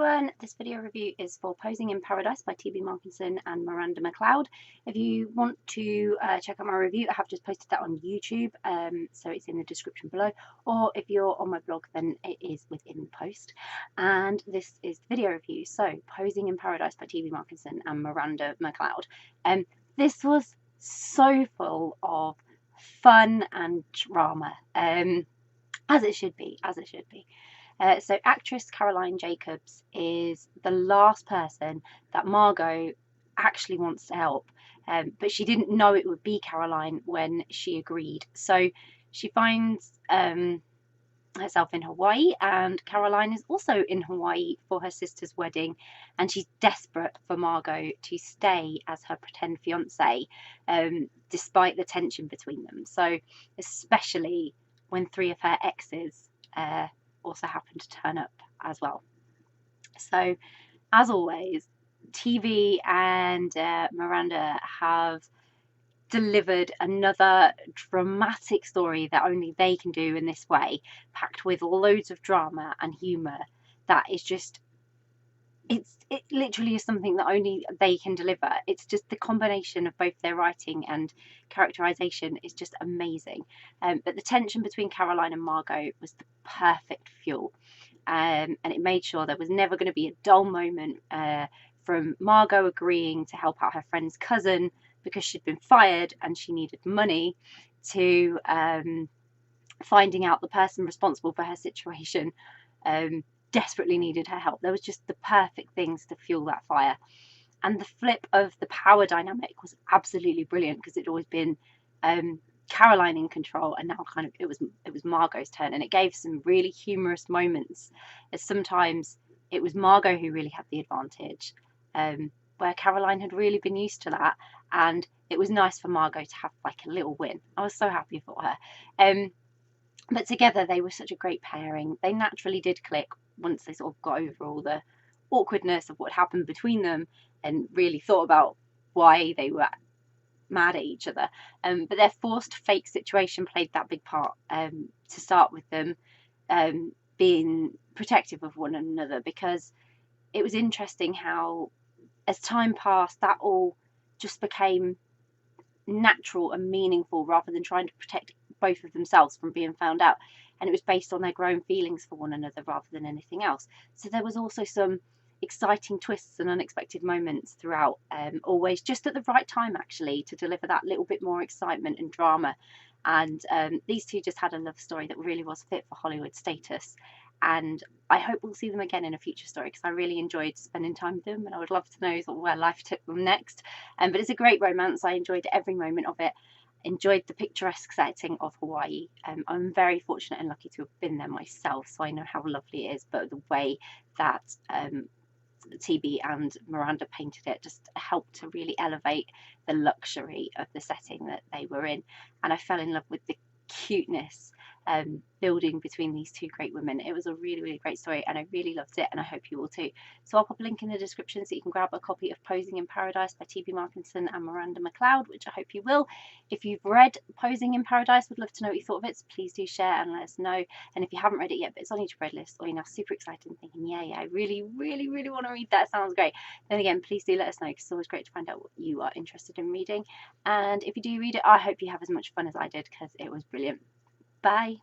everyone, this video review is for Posing in Paradise by Markinson and Miranda MacLeod. If you want to check out my review, I have just posted that on YouTube, so it's in the description below, or if you're on my blog then it is within the post. And this is the video review, so Posing in Paradise by Markinson and Miranda MacLeod. This was so full of fun and drama, as it should be, so actress Caroline Jacobs is the last person that Margot actually wants to help, but she didn't know it would be Caroline when she agreed. So she finds herself in Hawaii, and Caroline is also in Hawaii for her sister's wedding, and she's desperate for Margot to stay as her pretend fiance, despite the tension between them. So especially when 3 of her exes also happen to turn up as well. So as always, TV and Miranda have delivered another dramatic story that only they can do in this way, packed with loads of drama and humour that is just, it literally is something that only they can deliver. It's just the combination of both their writing and characterization is just amazing. But the tension between Caroline and Margot was the perfect fuel, and it made sure there was never going to be a dull moment, from Margot agreeing to help out her friend's cousin because she'd been fired and she needed money, to finding out the person responsible for her situation desperately needed her help. There was just the perfect things to fuel that fire. And the flip of the power dynamic was absolutely brilliant, because it'd always been Caroline in control, and now kind of it was Margot's turn, and it gave some really humorous moments, as sometimes it was Margot who really had the advantage, where Caroline had really been used to that, and it was nice for Margot to have like a little win. I was so happy for her. But together they were such a great pairing. They naturally did click once they sort of got over all the awkwardness of what happened between them and really thought about why they were mad at each other. But their forced fake situation played that big part, to start with them being protective of one another, because it was interesting how as time passed that all just became natural and meaningful, rather than trying to protect both of themselves from being found out, and it was based on their growing feelings for one another rather than anything else. So there was also some exciting twists and unexpected moments throughout, always just at the right time actually, to deliver that little bit more excitement and drama. And these two just had a love story that really was fit for Hollywood status, and I hope we'll see them again in a future story, because I really enjoyed spending time with them, and I would love to know sort of where life took them next. But it's a great romance. I enjoyed every moment of it. Enjoyed the picturesque setting of Hawaii. I'm very fortunate and lucky to have been there myself, so I know how lovely it is, but the way that TB and Miranda painted it just helped to really elevate the luxury of the setting that they were in, and I fell in love with the cuteness building between these two great women. It was a really, really great story, and I really loved it, and I hope you will too. So I'll pop a link in the description so you can grab a copy of Posing in Paradise by Markinson and Miranda MacLeod, which I hope you will. If you've read Posing in Paradise, would love to know what you thought of it, so please do share and let us know. And if you haven't read it yet, but it's on your read list, or you're now super excited and thinking, yeah, I really, really, really want to read that, sounds great, then again, please do let us know, because it's always great to find out what you are interested in reading. And if you do read it, I hope you have as much fun as I did, because it was brilliant. Bye.